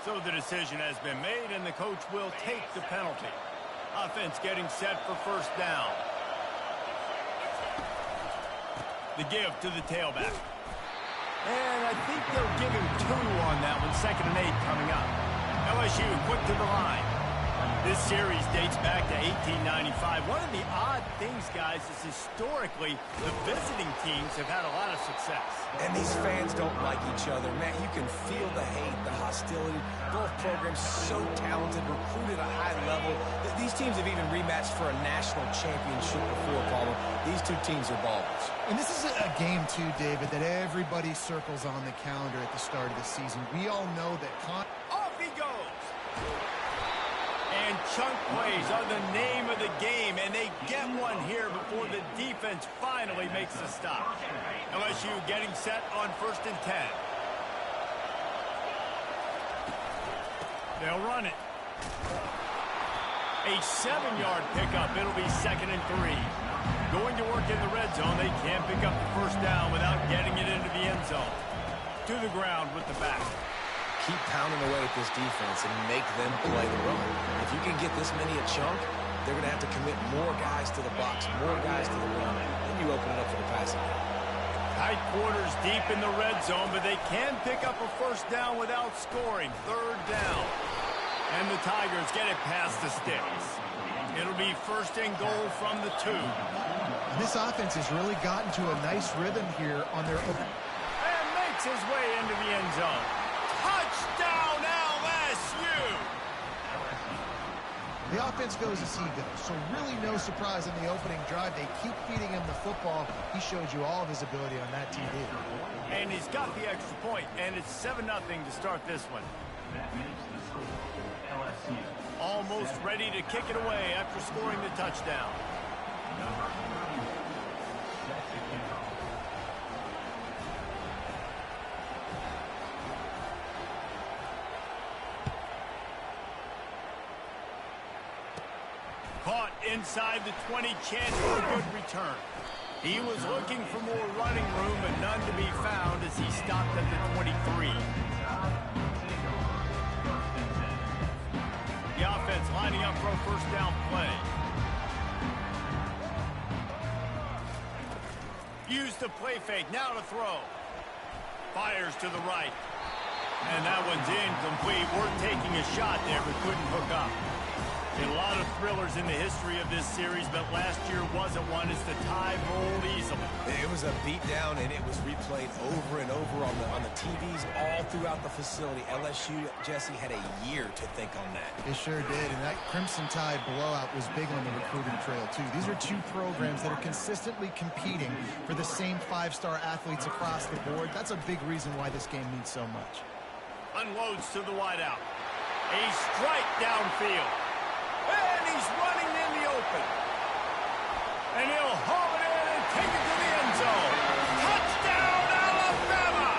So the decision has been made, and the coach will take the penalty. Offense getting set for first down. The give to the tailback. And I think they'll give him 2 on that one. 2nd and 8 coming up. LSU quick to the line. This series dates back to 1895. One of the odd things, guys, is historically the visiting teams have had a lot of success. And these fans don't like each other. Man, you can feel the hate, the hostility. Both programs so talented, recruited at a high level. These teams have even rematched for a national championship before, Paulo. These two teams are ballers. And this is a game, too, David, that everybody circles on the calendar at the start of the season. We all know that off he goes. And chunk plays are the name of the game, and they get one here before the defense finally makes the stop. LSU getting set on 1st and 10. They'll run it. A 7-yard pickup. It'll be 2nd and 3. Going to work in the red zone. They can't pick up the first down without getting it into the end zone. To the ground with the back. Keep pounding away at this defense and make them play the run. If you can get this many a chunk, they're going to have to commit more guys to the box, more guys to the run, then you open it up for the passing game. Tight quarters deep in the red zone, but they can pick up a first down without scoring. 3rd down. And the Tigers get it past the sticks. It'll be 1st and goal from the 2. This offense has really gotten to a nice rhythm here on their open. And makes his way into the end zone. Touchdown, LSU! The offense goes as he goes, so really no surprise in the opening drive. They keep feeding him the football. He showed you all of his ability on that TV. And he's got the extra point, and it's 7-0 to start this one. Almost ready to kick it away after scoring the touchdown. Caught inside the 20, chance for a good return. He was looking for more running room, but none to be found as he stopped at the 23. The offense lining up for a first down play. Use the play fake, now to throw. Fires to the right. And that one's incomplete. We're taking a shot there, but couldn't hook up. A lot of thrillers in the history of this series, but last year wasn't one as the tide rolled easily. It was a beatdown, and it was replayed over and over on the TVs all throughout the facility. LSU, Jesse, had a year to think on that. It sure did, and that Crimson Tide blowout was big on the recruiting trail, too. These are two programs that are consistently competing for the same 5-star athletes across the board. That's a big reason why this game means so much. Unloads to the wideout. A strike downfield. And he's running in the open. And he'll haul it in and take it to the end zone. Touchdown, Alabama!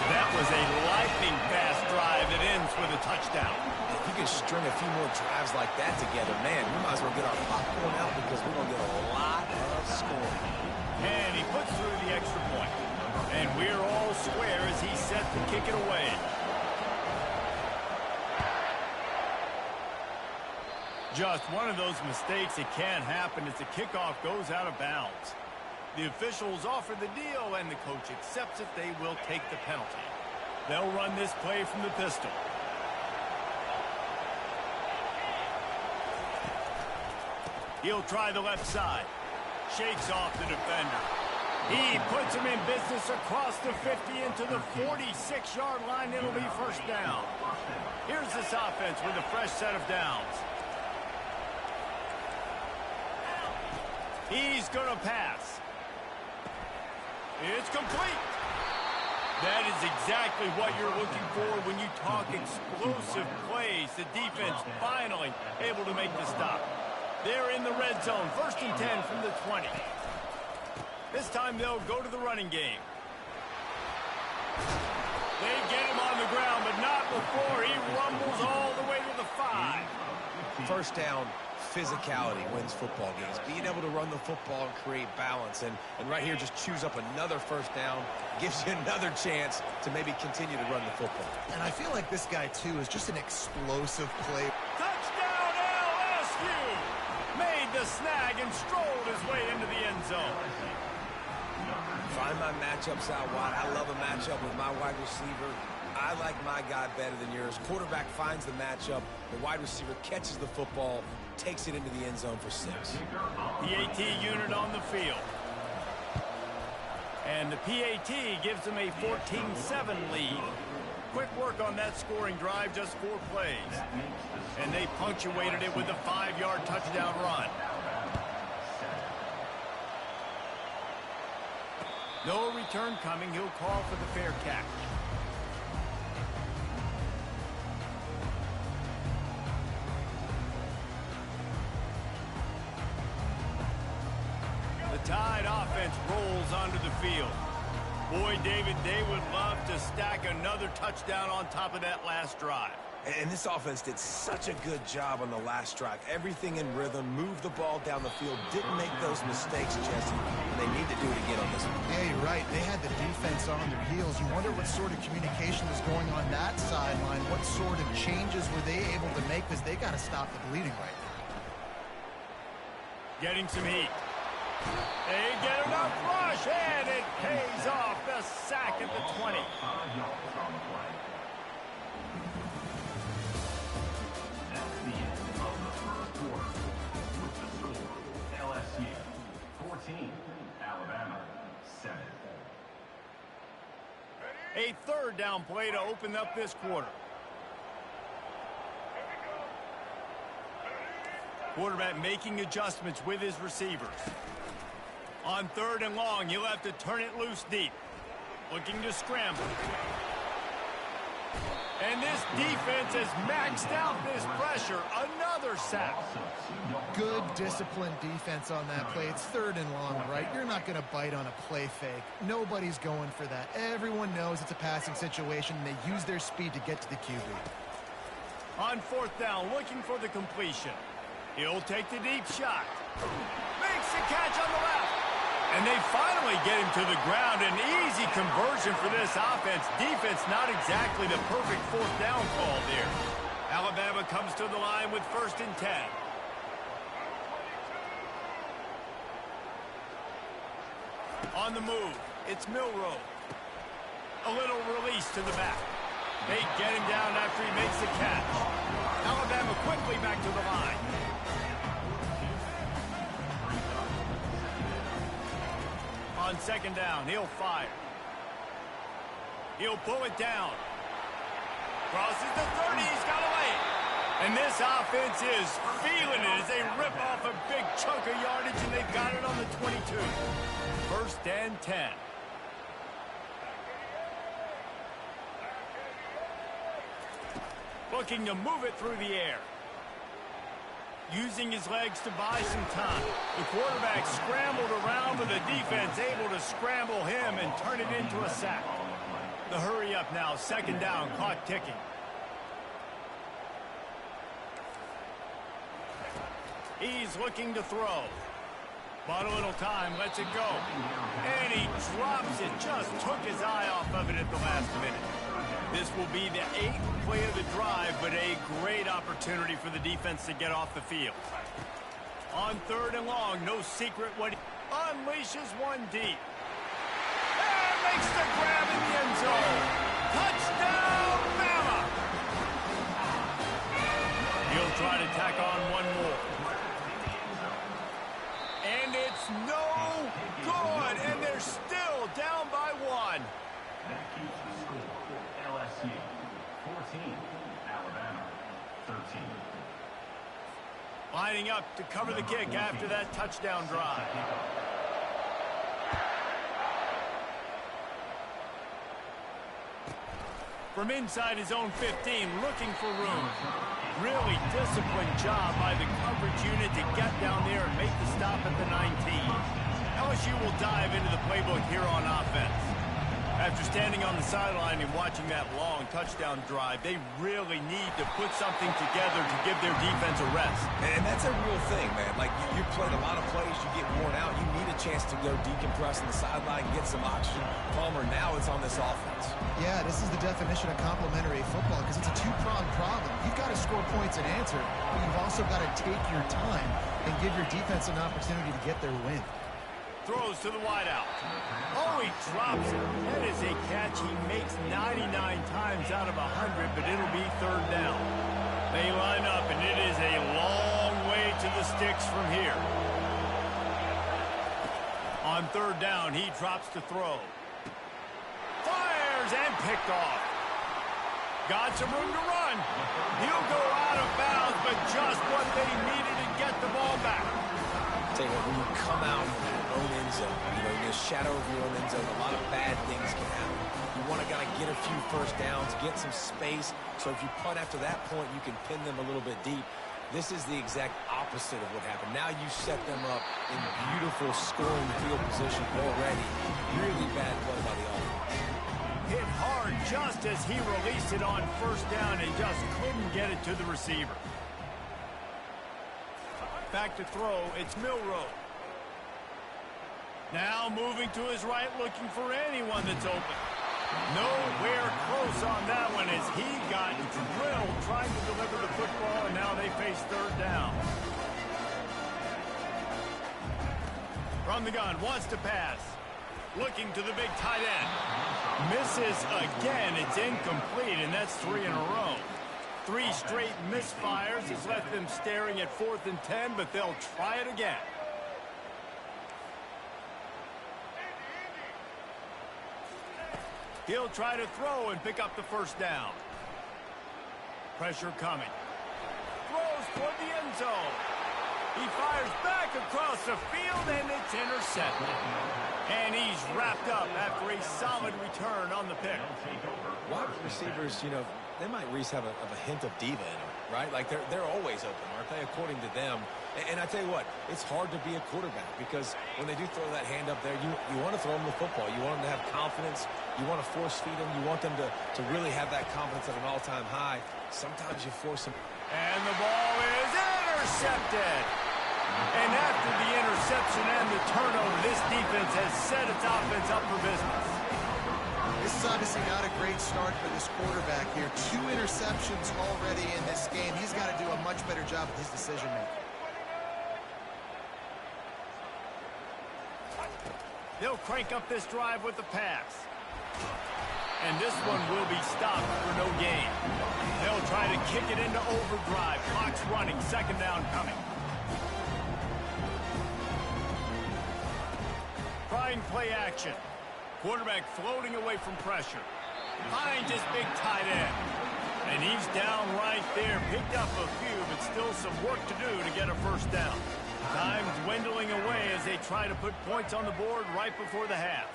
That was a lightning-fast drive that ends with a touchdown. If you can string a few more drives like that together, man, we might as well get our popcorn out because we're going to get a lot of scoring. And he puts through the extra point. And we're all square as he's set to kick it away. Just one of those mistakes that can happen as the kickoff goes out of bounds. The officials offer the deal, and the coach accepts it. They will take the penalty. They'll run this play from the pistol. He'll try the left side. Shakes off the defender. He puts him in business across the 50 into the 46-yard line. It'll be first down. Here's this offense with a fresh set of downs. He's going to pass. It's complete. That is exactly what you're looking for when you talk explosive plays. The defense finally able to make the stop. They're in the red zone. 1st and 10 from the 20. This time they'll go to the running game. They get him on the ground, but not before he rumbles all the way to the 5. First down, physicality wins football games. Being able to run the football and create balance. And right here, just choose up another first down. Gives you another chance to maybe continue to run the football. And I feel like this guy, too, is just an explosive play. Touchdown, LSU! Made the snag and strolled his way into the end zone. Find my matchups out wide. I love a matchup with my wide receiver. I like my guy better than yours. Quarterback finds the matchup. The wide receiver catches the football, takes it into the end zone for 6. PAT unit on the field. And the PAT gives them a 14-7 lead. Quick work on that scoring drive, just 4 plays. And they punctuated it with a 5-yard touchdown run. No return coming. He'll call for the fair catch. The Tide offense rolls onto the field. Boy, David, they would love to stack another touchdown on top of that last drive. And this offense did such a good job on the last drive. Everything in rhythm, moved the ball down the field, didn't make those mistakes, Jesse. And they need to do it again on this one. Yeah, you're right. They had the defense on their heels. You wonder what sort of communication is going on that sideline. What sort of changes were they able to make? Because they got to stop the bleeding right now. Getting some heat. They get enough rush, and it pays off. The sack at the 20. LSU 14, Alabama 7. A third down play to open up this quarter. Quarterback making adjustments with his receivers. On 3rd and long, he'll have to turn it loose deep. Looking to scramble. And this defense has maxed out this pressure. Another sack. Good, disciplined defense on that play. It's 3rd and long, right? You're not going to bite on a play fake. Nobody's going for that. Everyone knows it's a passing situation, and they use their speed to get to the QB. On 4th down, looking for the completion. He'll take the deep shot. Makes the catch on the left. And they finally get him to the ground. An easy conversion for this offense. Defense not exactly the perfect 4th down call there. Alabama comes to the line with 1st and 10. On the move, it's Milroe. A little release to the back. They get him down after he makes the catch. Alabama quickly back to the line. On 2nd down, he'll fire. He'll pull it down. Crosses the 30, he's got away. And this offense is feeling it as they rip off a big chunk of yardage, and they've got it on the 22. 1st and 10. Looking to move it through the air. Using his legs to buy some time. The quarterback scrambled around, but the defense able to scramble him and turn it into a sack. The hurry up now, 2nd down, clock ticking. He's looking to throw. Bought a little time, lets it go. And he drops it, just took his eye off of it at the last minute. This will be the 8th play of the drive, but a great opportunity for the defense to get off the field. On 3rd and long, no secret what he unleashes one deep. And makes the grab in the end zone. Touchdown, Bama! He'll try to tack on one more. And it's no good, and they're still down by 1. That keeps the score. LSU 14, Alabama 13. Lining up to cover the kick after that touchdown drive. From inside his own 15, looking for room. Really disciplined job by the coverage unit to get down there and make the stop at the 19. LSU will dive into the playbook here on offense. After standing on the sideline and watching that long touchdown drive, they really need to put something together to give their defense a rest. And that's a real thing, man. Like, you played a lot of plays, you get worn out. You need a chance to go decompress on the sideline, get some oxygen. Palmer, now it's on this offense. Yeah, this is the definition of complementary football because it's a two-pronged problem. You've got to score points and answer, but you've also got to take your time and give your defense an opportunity to get their win. Throws to the wideout. Oh, he drops it. That is a catch he makes 99 times out of 100, but it'll be third down. They line up, and it is a long way to the sticks from here. On third down, he drops to throw. Fires and picked off. Got some room to run. He'll go out of bounds, but just what they needed to get the ball back. Tell you what, when you come out in your own end zone, you know, in the shadow of your own end zone, a lot of bad things can happen. You want to kind of get a few first downs, get some space, so if you punt after that point, you can pin them a little bit deep. This is the exact opposite of what happened. Now you set them up in beautiful scoring field position already. Really bad play by the offense. Hit hard just as he released it on first down and just couldn't get it to the receiver. Back to throw, it's Milroe. Now moving to his right, looking for anyone that's open. Nowhere close on that one as he got drilled trying to deliver the football, and now they face third down. From the gun, wants to pass. Looking to the big tight end. Misses again, it's incomplete, and that's 3 in a row. 3 straight misfires has left them staring at 4th and 10, but they'll try it again. He'll try to throw and pick up the first down. Pressure coming. Throws toward the end zone. He fires back across the field, and it's intercepted. And he's wrapped up after a solid return on the pick. Wide receivers, you know, they might at least have a hint of diva in them, right? Like, they're always open, aren't they, according to them? And I tell you what, it's hard to be a quarterback because when they do throw that hand up there, you want to throw them the football. You want them to have confidence. You want to force feed them. You want them to really have that confidence at an all-time high. Sometimes you force them. And the ball is intercepted. And after the interception and the turnover, this defense has set its offense up for business. This is obviously not a great start for this quarterback here. 2 interceptions already in this game. He's got to do a much better job with his decision-making. They'll crank up this drive with the pass. And this one will be stopped for no gain. They'll try to kick it into overdrive. Clock's running, second down coming. Trying play action. Quarterback floating away from pressure. Finds his big tight end. And he's down right there. Picked up a few, but still some work to do to get a first down. Time dwindling away as they try to put points on the board right before the half.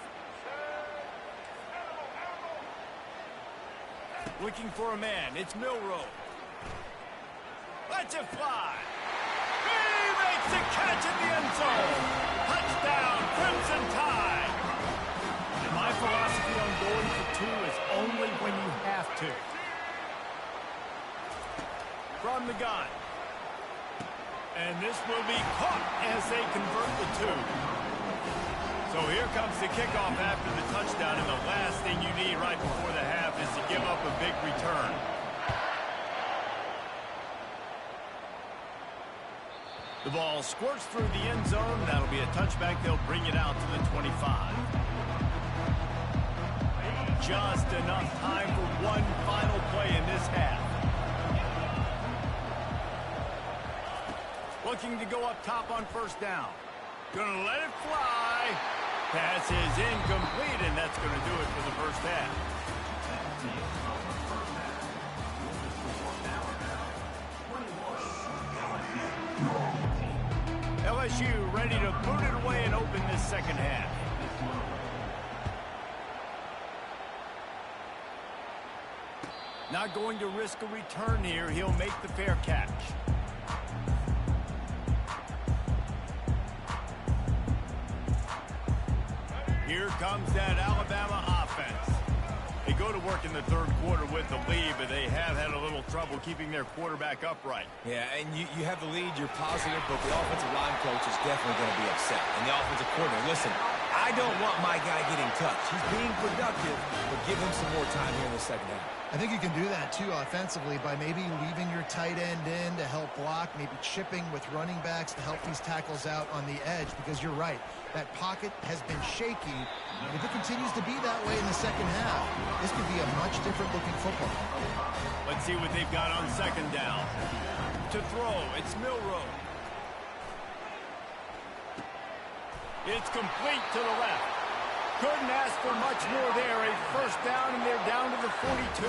Looking for a man. It's Milroe. Lets it fly. He makes the catch in the end zone. Touchdown, Crimson Tide. And my philosophy on going for 2 is only when you have to. From the gun. And this will be caught as they convert the 2. So here comes the kickoff after the touchdown, and the last thing you need right before the half is to give up a big return. The ball squirts through the end zone. That'll be a touchback. They'll bring it out to the 25. Just enough time for one final play in this half. Looking to go up top on first down. Gonna let it fly. Pass is incomplete, and that's gonna do it for the first half. LSU ready to boot it away and open this second half. Not going to risk a return here. He'll make the fair catch. Here comes that Alabama offense. They go to work in the third quarter with the lead, but they have had a little trouble keeping their quarterback upright. Yeah, and you have the lead, you're positive, but the offensive line coach is definitely going to be upset. And the offensive coordinator, listen, I don't want my guy getting touched. He's being productive, but give him some more time here in the second half. I think you can do that, too, offensively, by maybe leaving your tight end in to help block, maybe chipping with running backs to help these tackles out on the edge, because you're right. That pocket has been shaky. And if it continues to be that way in the second half, this could be a much different-looking football. Let's see what they've got on second down. To throw, it's Milroe. It's complete to the left. Couldn't ask for much more there. A first down, and they're down to the 42.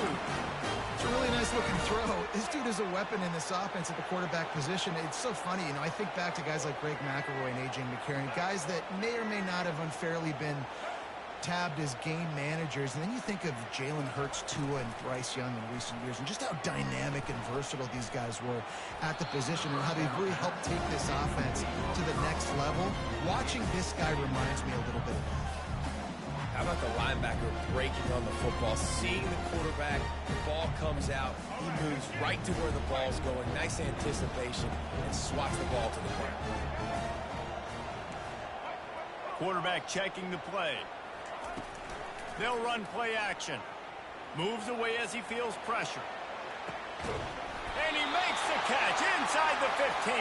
It's a really nice-looking throw. This dude is a weapon in this offense at the quarterback position. It's so funny. You know, I think back to guys like Greg McElroy and A.J. McCarron, guys that may or may not have unfairly been tabbed as game managers. And then you think of Jalen Hurts, Tua, and Bryce Young in recent years, and just how dynamic and versatile these guys were at the position and how they've really helped take this offense to the next level. Watching this guy reminds me a little bit of that. How about the linebacker breaking on the football, seeing the quarterback, the ball comes out, he moves right to where the ball's going, nice anticipation, and swats the ball to the ground. Quarterback checking the play. They'll run play action. Moves away as he feels pressure. And he makes the catch inside the 15.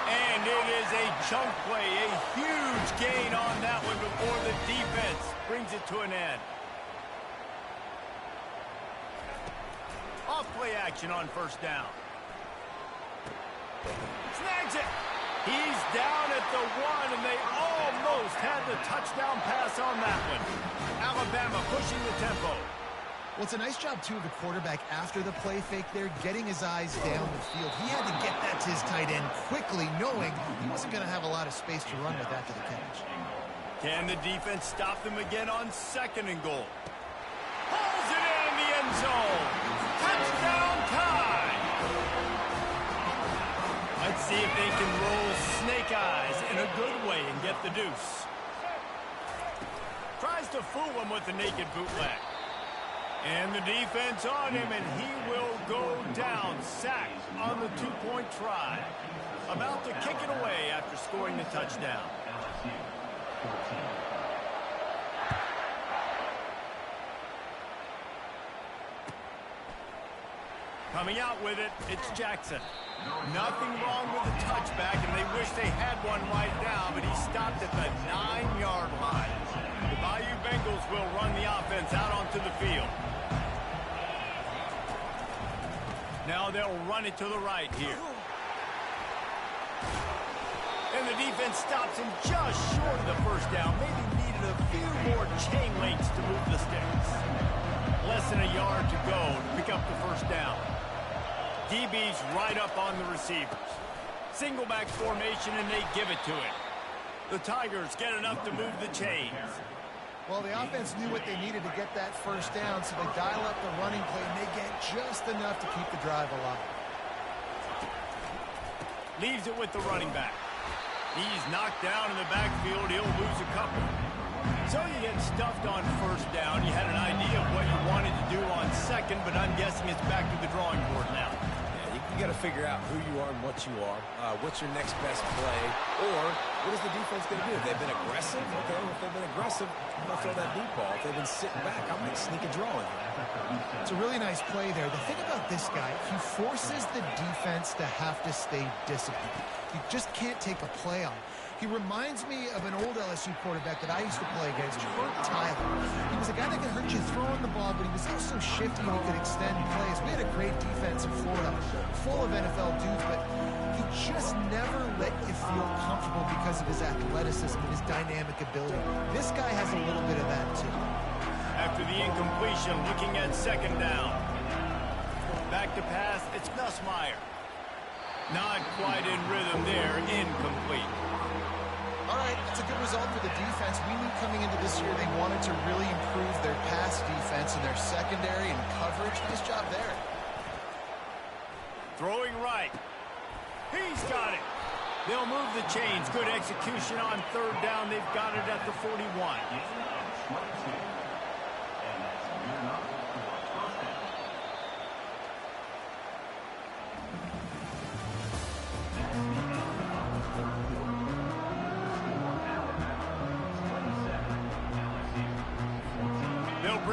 And it is a chunk play, a huge gain on that one before the defense brings it to an end. Off play action on first down. Snags it. He's down at the 1, and they almost had the touchdown pass on that one. Alabama pushing the tempo. Well, it's a nice job, too, of the quarterback after the play fake there, getting his eyes down the field. He had to get that to his tight end quickly, knowing he wasn't going to have a lot of space to run with after the catch. Can the defense stop them again on second and goal? Pulls it in the end zone. Touchdown time. Let's see if they can roll snake eyes in a good way and get the deuce. Tries to fool him with the naked bootleg. And the defense on him, and he will go down. Sacked on the two-point try. About to kick it away after scoring the touchdown. Coming out with it, it's Jackson. Nothing wrong with the touchback, and they wish they had one right now, but he stopped at the 9-yard line. The Bayou Bengals will run the offense out onto the field. Now they'll run it to the right here. And the defense stops him just short of the first down. Maybe needed a few more chain links to move the sticks. Less than a yard to go to pick up the first down. DB's right up on the receivers. Single back formation, and they give it to him. The Tigers get enough to move the chains. Well, the offense knew what they needed to get that first down, so they dial up the running play, and they get just enough to keep the drive alive. Leaves it with the running back. He's knocked down in the backfield. He'll lose a couple. So you get stuffed on first down. You had an idea of what you wanted to do on second, but I'm guessing it's back to the drawing board now. You got to figure out who you are and what you are. What's your next best play? Or what is the defense going to do? If they've been aggressive, okay. If they've been aggressive, I'm going to throw that deep ball. If they've been sitting back, I might sneak a draw in. It's a really nice play there. The thing about this guy, he forces the defense to have to stay disciplined. You just can't take a play on. He reminds me of an old LSU quarterback that I used to play against, Herb Tyler. He was a guy that could hurt you throwing the ball, but he was also shifty and he could extend plays. We had a great defense in Florida, full of NFL dudes, but he just never let you feel comfortable because of his athleticism and his dynamic ability. This guy has a little bit of that, too. After the incompletion, looking at second down. Back to pass, it's Nussmeier. Not quite in rhythm there, incomplete. All right, that's a good result for the defense. We knew coming into this year they wanted to really improve their pass defense and their secondary and coverage. Nice job there. Throwing right. He's got it. They'll move the chains. Good execution on third down. They've got it at the 41.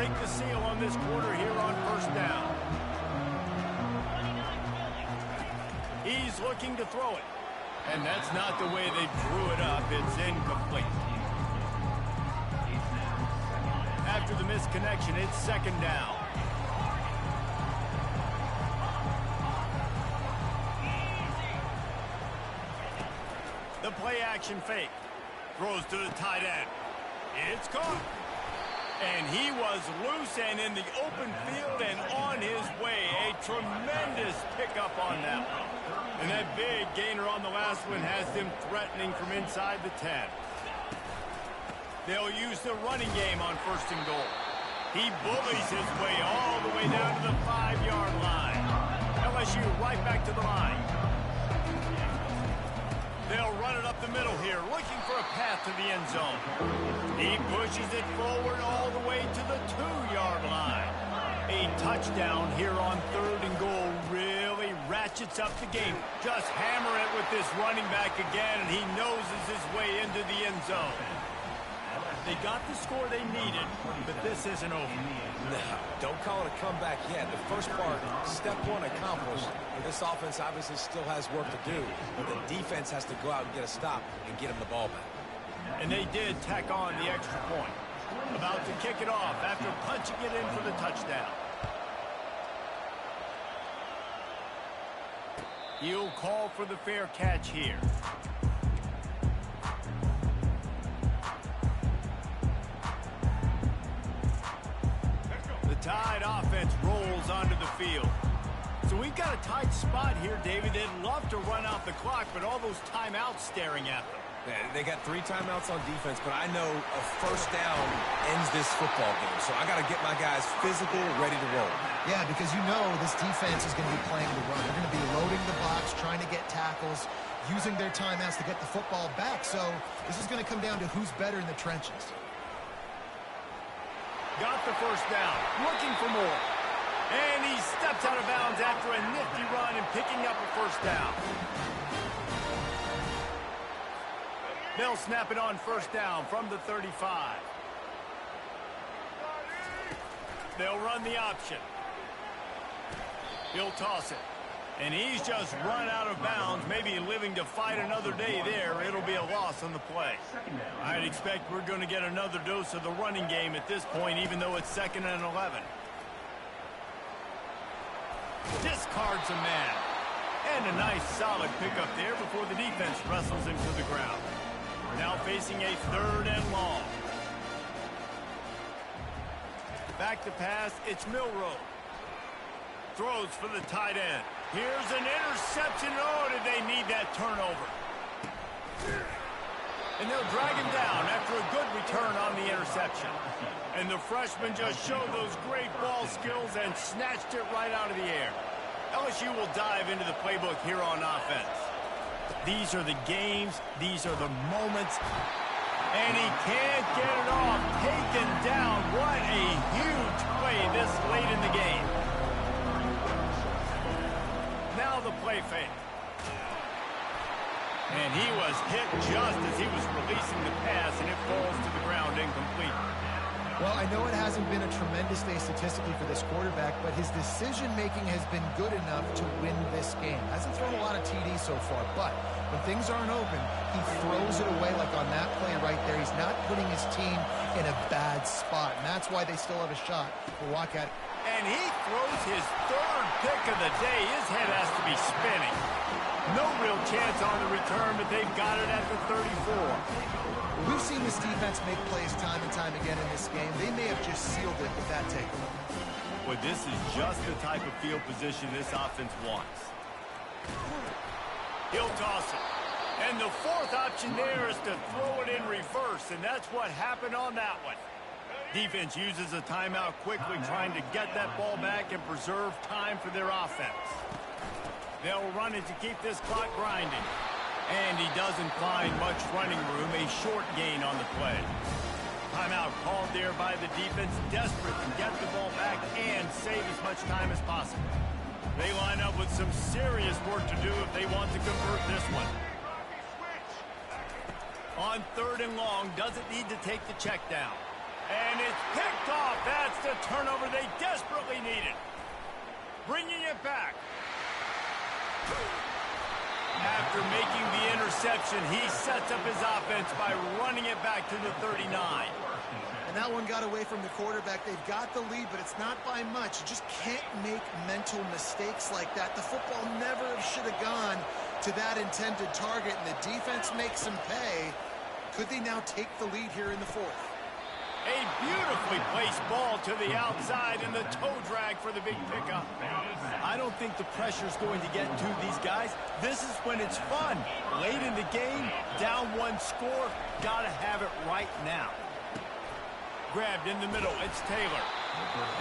break the seal on this quarter here on first down. He's looking to throw it. And that's not the way they drew it up. It's incomplete. After the misconnection, it's second down. The play action fake. Throws to the tight end. It's caught. And he was loose and in the open field and on his way. A tremendous pickup on that one. And that big gainer on the last one has them threatening from inside the 10. They'll use the running game on first and goal. He bullies his way all the way down to the 5-yard line. LSU right back to the line. They'll run it up the middle here, looking for a path to the end zone. He pushes it forward all the way to the 2-yard line. A touchdown here on third and goal really ratchets up the game. Just hammer it with this running back again, and he noses his way into the end zone. They got the score they needed, but this isn't over. No, don't call it a comeback yet. The first part, step one accomplished. This offense obviously still has work to do, but the defense has to go out and get a stop and get him the ball back. And they did tack on the extra point. About to kick it off after punching it in for the touchdown. He'll call for the fair catch here. The Tide offense rolls onto the field. So we've got a tight spot here, David. They'd love to run out the clock, but all those timeouts staring at them. Yeah, they got 3 timeouts on defense, but I know a first down ends this football game. So I got to get my guys physical, ready to roll. Yeah, because you know this defense is going to be playing the run. They're going to be loading the box, trying to get tackles, using their timeouts to get the football back. So this is going to come down to who's better in the trenches. Got the first down, looking for more. And he steps out of bounds after a nifty run and picking up a first down. They'll snap it on first down from the 35. They'll run the option. He'll toss it. And he's just run out of bounds, maybe living to fight another day there. It'll be a loss on the play. I'd expect we're going to get another dose of the running game at this point, even though it's 2nd and 11. Discards a man. And a nice solid pickup there before the defense wrestles him to the ground. Now facing a 3rd and long. Back to pass, it's Milroe. Throws for the tight end. Here's an interception. Oh, did they need that turnover? And they'll drag him down after a good return on the interception. And the freshman just showed those great ball skills and snatched it right out of the air. LSU will dive into the playbook here on offense. These are the games. These are the moments. And he can't get it off. Taken down. What a huge play this late in the game. Now the play fake. And he was hit just as he was releasing the pass, and it falls to the ground incomplete. Well, I know it hasn't been a tremendous day statistically for this quarterback, but his decision-making has been good enough to win this game. Hasn't thrown a lot of TDs so far, but when things aren't open, he throws it away like on that play right there. He's not putting his team in a bad spot, and that's why they still have a shot to walk at it. And he throws his 3rd pick of the day. His head has to be spinning. No real chance on the return, but they've got it at the 34. We've seen this defense make plays time and time again in this game. They may have just sealed it with that takeaway. Well, this is just the type of field position this offense wants. He'll toss it. And the 4th option there is to throw it in reverse, and that's what happened on that one. Defense uses a timeout quickly, trying to get that ball back and preserve time for their offense. They'll run it to keep this clock grinding. And he doesn't find much running room, a short gain on the play. Timeout called there by the defense, desperate to get the ball back and save as much time as possible. They line up with some serious work to do if they want to convert this one. On 3rd and long, doesn't need to take the check down. And it's picked off. That's the turnover they desperately needed. Bringing it back. After making the interception, he sets up his offense by running it back to the 39. And that one got away from the quarterback. They've got the lead, but it's not by much. You just can't make mental mistakes like that. The football never should have gone to that intended target, and the defense makes them pay. Could they now take the lead here in the fourth? A beautifully placed ball to the outside, and the toe drag for the big pickup. I don't think the pressure's going to get to these guys. This is when it's fun. Late in the game, down one score, gotta have it right now. Grabbed in the middle, it's Taylor.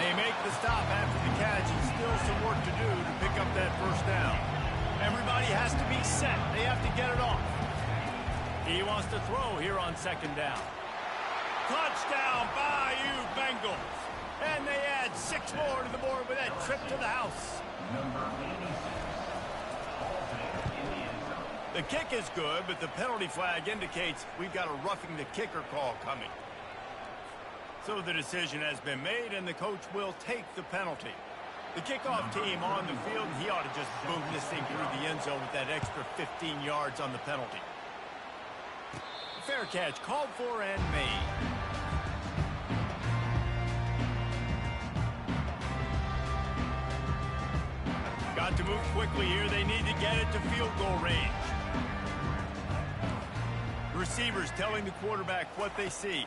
They make the stop after the catch, and still some work to do to pick up that first down. Everybody has to be set. They have to get it off. He wants to throw here on second down. Touchdown, Bayou Bengals. And they add 6 more to the board with that trip to the house. The kick is good, but the penalty flag indicates we've got a roughing the kicker call coming. So the decision has been made, and the coach will take the penalty. The kickoff team on the field, he ought to just boom this thing through the end zone with that extra 15 yards on the penalty. Fair catch called for and made. Got to move quickly here. They need to get it to field goal range. Receivers telling the quarterback what they see.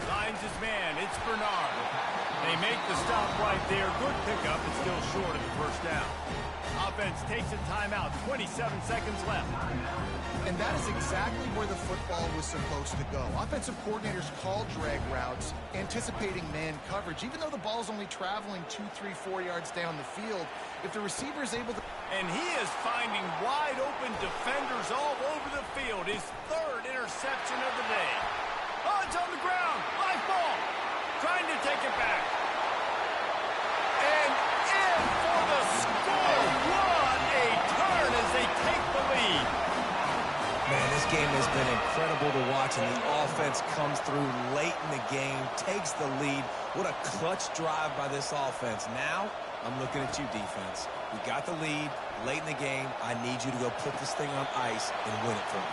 Lines his man. It's Bernard. They make the stop right there. Good pickup, but still short of the first down. Offense takes a timeout. 27 seconds left. And that is exactly where the football was supposed to go. Offensive coordinators call drag routes, anticipating man coverage. Even though the ball's only traveling 2, 3, 4 yards down the field, if the receiver is able to... And he is finding wide open defenders all over the field. His third interception of the day. Oh, it's on the ground. Live ball. Trying to take it back. And in for the score. What a turn as they take the lead. Man, this game has been incredible to watch, and the offense comes through late in the game, takes the lead. What a clutch drive by this offense. Now, I'm looking at you, defense. We got the lead late in the game. I need you to go put this thing on ice and win it for me.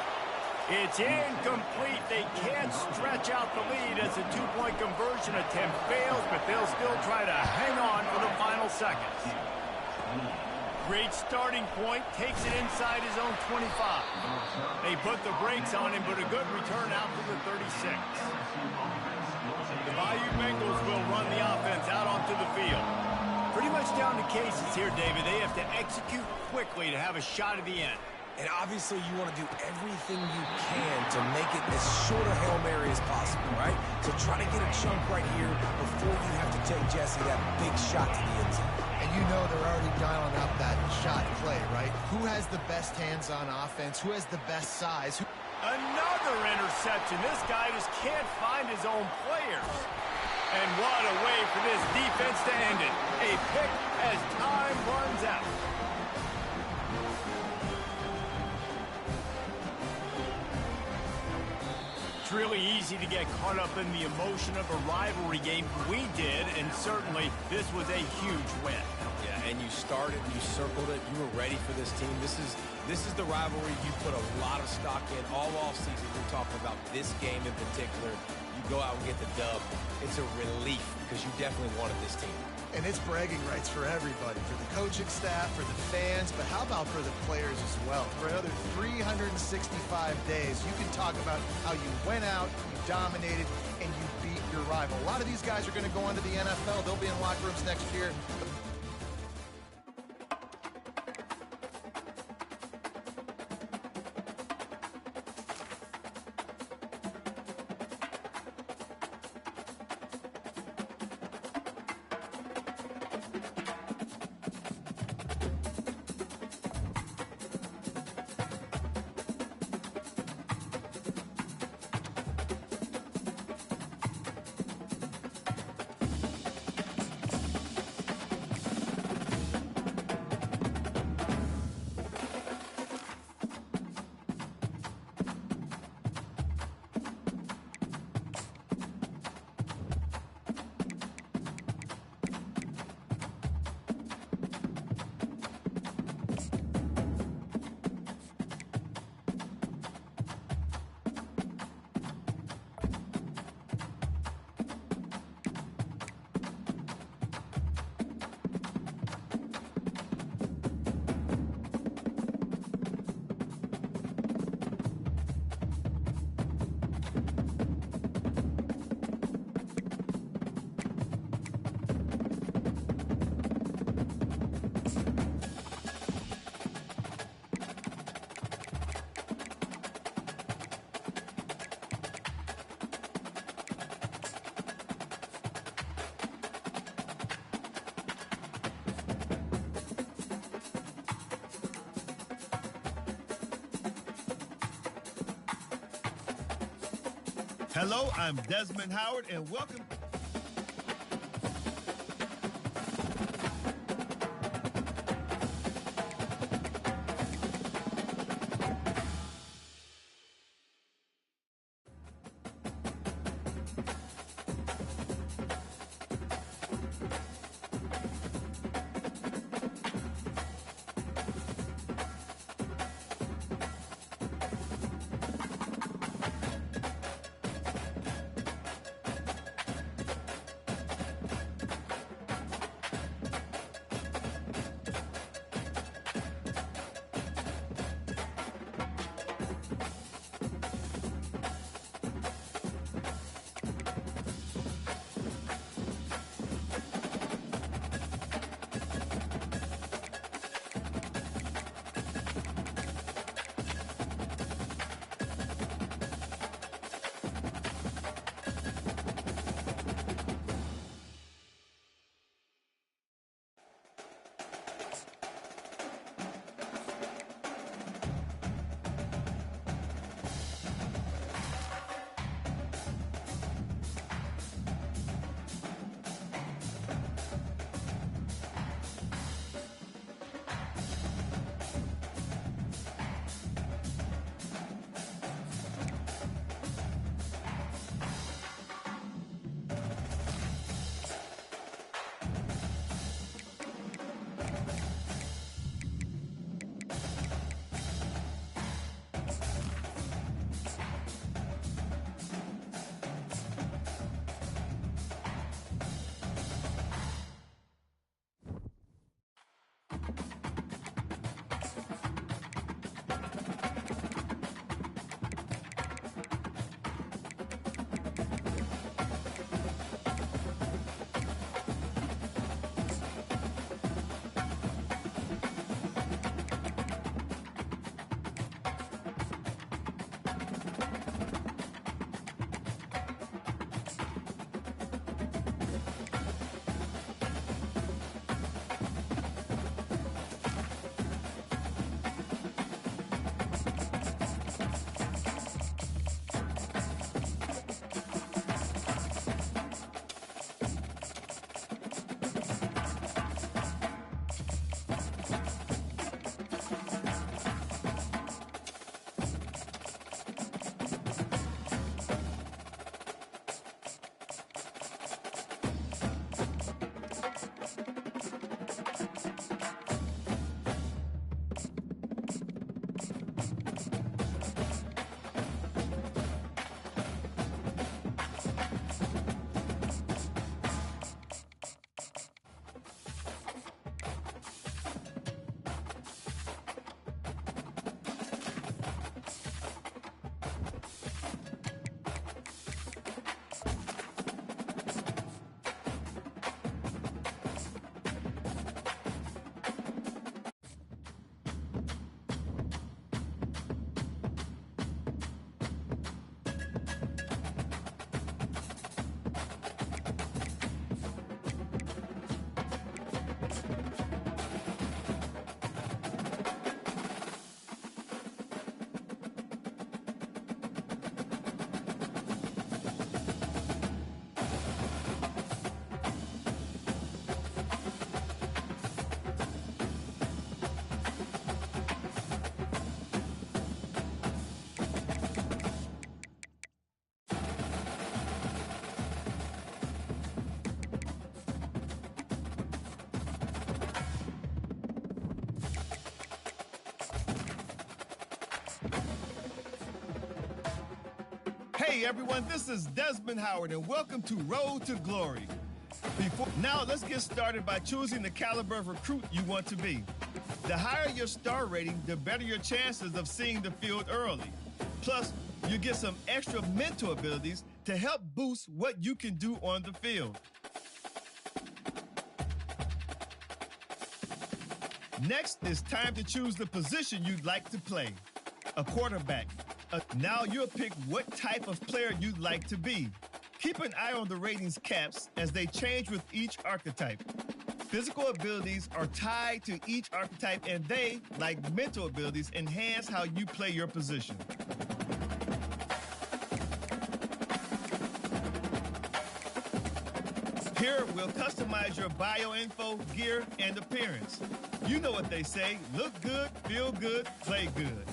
It's incomplete. They can't stretch out the lead as the two-point conversion attempt fails, but they'll still try to hang on for the final seconds. Great starting point, takes it inside his own 25. They put the brakes on him, but a good return out to the 36. The Bayou Bengals will run the offense out onto the field. Pretty much down to cases here, David. They have to execute quickly to have a shot at the end. And obviously, you want to do everything you can to make it as short a Hail Mary as possible, right? So try to get a chunk right here before you have to take Jesse that big shot to the end zone. And you know they're already dialing up that shot play, right? Who has the best hands-on offense? Who has the best size? Another interception. This guy just can't find his own players. And what a way for this defense to end it. A pick as time runs out. It's really easy to get caught up in the emotion of a rivalry game. We did, and certainly this was a huge win. Yeah, and you started, you circled it, you were ready for this team. This is the rivalry you put a lot of stock in all offseason. You're talking about this game in particular. You go out and get the dub. It's a relief because you definitely wanted this team. And it's bragging rights for everybody, for the coaching staff, for the fans, but how about for the players as well? For another 365 days, you can talk about how you went out, you dominated, and you beat your rival. A lot of these guys are going to go on to the NFL. They'll be in locker rooms next year. Hello, I'm Desmond Howard, and welcome. Hey everyone, this is Desmond Howard and welcome to Road to Glory. Now let's get started by choosing the caliber of recruit you want to be. The higher your star rating, the better your chances of seeing the field early. Plus, you get some extra mental abilities to help boost what you can do on the field. Next, it's time to choose the position you'd like to play. A quarterback. Now you'll pick what type of player you'd like to be. Keep an eye on the ratings caps as they change with each archetype. Physical abilities are tied to each archetype and they, like mental abilities, enhance how you play your position. Here, we'll customize your bio-info, gear, and appearance. You know what they say, look good, feel good, play good.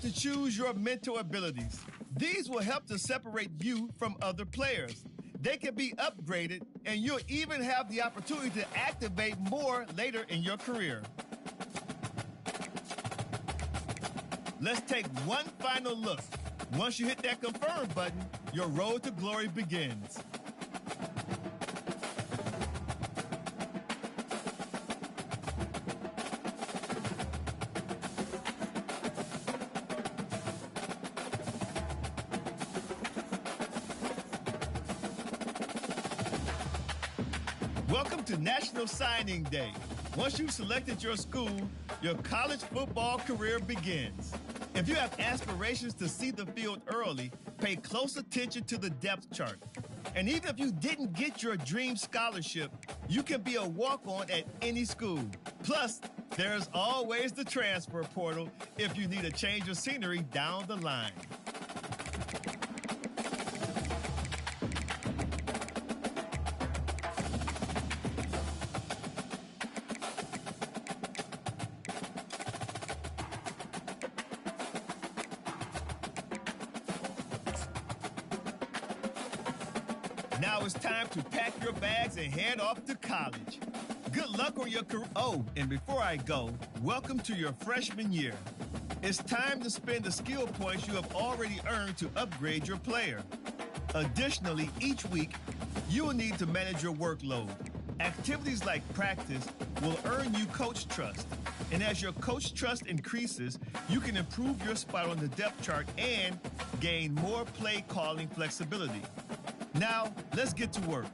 to choose your mental abilities. These will help to separate you from other players. They can be upgraded, and you'll even have the opportunity to activate more later in your career. Let's take one final look. Once you hit that confirm button, your road to glory begins. Welcome to National Signing Day. Once you've selected your school, your college football career begins. If you have aspirations to see the field early, pay close attention to the depth chart. And even if you didn't get your dream scholarship, you can be a walk-on at any school. Plus, there's always the transfer portal if you need a change of scenery down the line. Now it's time to pack your bags and head off to college. Good luck on your career. Oh, and before I go, welcome to your freshman year. It's time to spend the skill points you have already earned to upgrade your player. Additionally, each week, you will need to manage your workload. Activities like practice will earn you coach trust. And as your coach trust increases, you can improve your spot on the depth chart and gain more play calling flexibility. Now, let's get to work.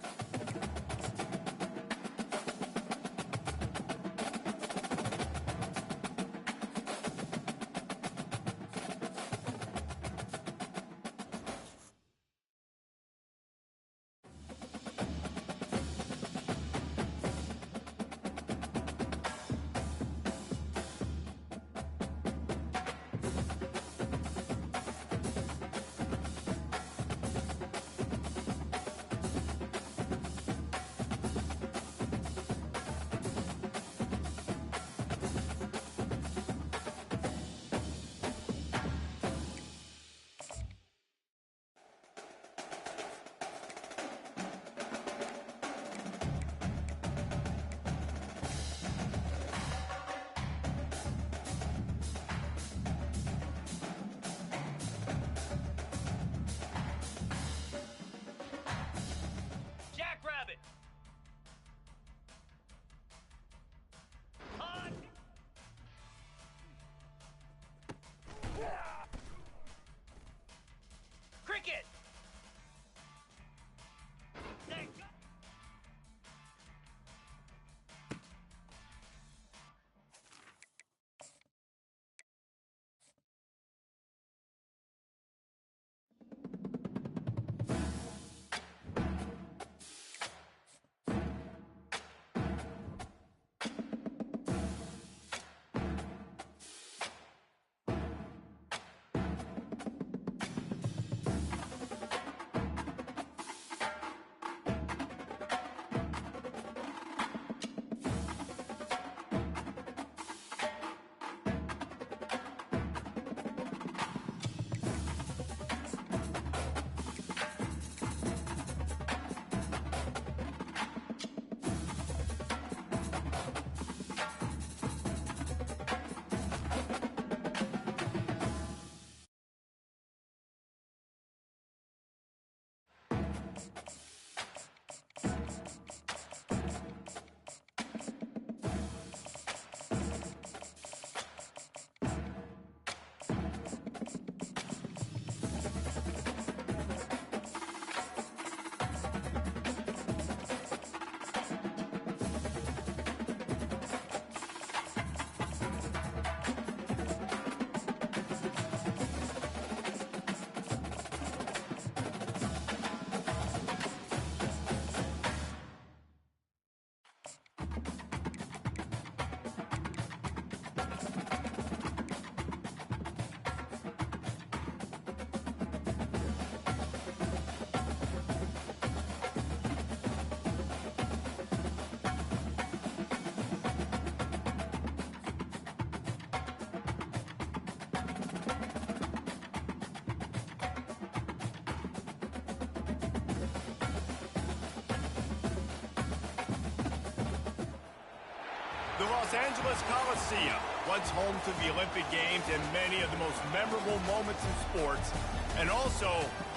Los Angeles Coliseum, once home to the Olympic Games and many of the most memorable moments in sports, and also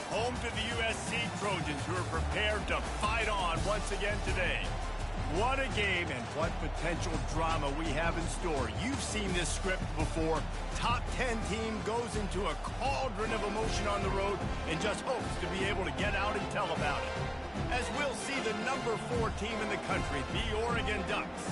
home to the USC Trojans, who are prepared to fight on once again today. What a game and what potential drama we have in store. You've seen this script before. Top 10 team goes into a cauldron of emotion on the road and just hopes to be able to get out and tell about it. As we'll see the number 4 team in the country, the Oregon Ducks,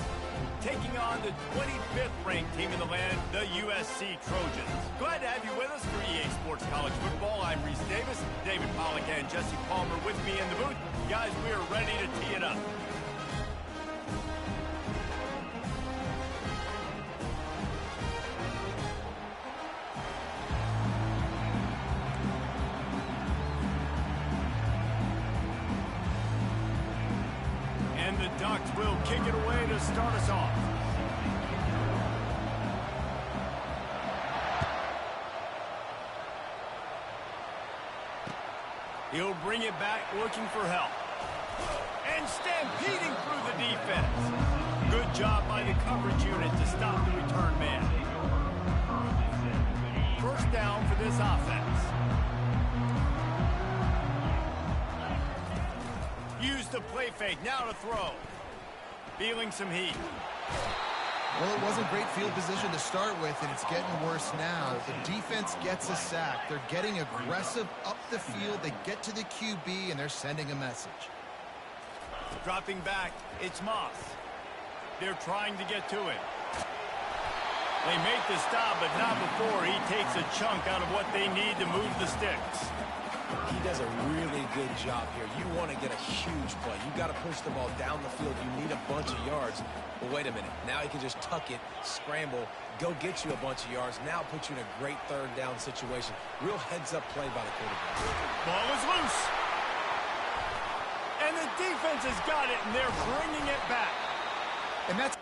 taking on the 25th ranked team in the land, the USC Trojans. Glad to have you with us for EA Sports College Football. I'm Reese Davis, David Pollack and Jesse Palmer with me in the booth. Guys, we are ready to tee it up. The Ducks will kick it away to start us off. He'll bring it back looking for help. And stampeding through the defense. Good job by the coverage unit to stop the return man. First down for this offense. Use the play fake, now to throw. Feeling some heat. Well, it wasn't great field position to start with, and it's getting worse now. The defense gets a sack. They're getting aggressive up the field. They get to the QB, and they're sending a message. Dropping back, it's Moss. They're trying to get to him. They make the stop, but not before he takes a chunk out of what they need to move the sticks. He does a really good job here. You want to get a huge play. You got to push the ball down the field. You need a bunch of yards. But wait a minute. Now he can just tuck it, scramble, go get you a bunch of yards. Now put you in a great third down situation. Real heads-up play by the quarterback. Ball is loose. And the defense has got it, and they're bringing it back. And that's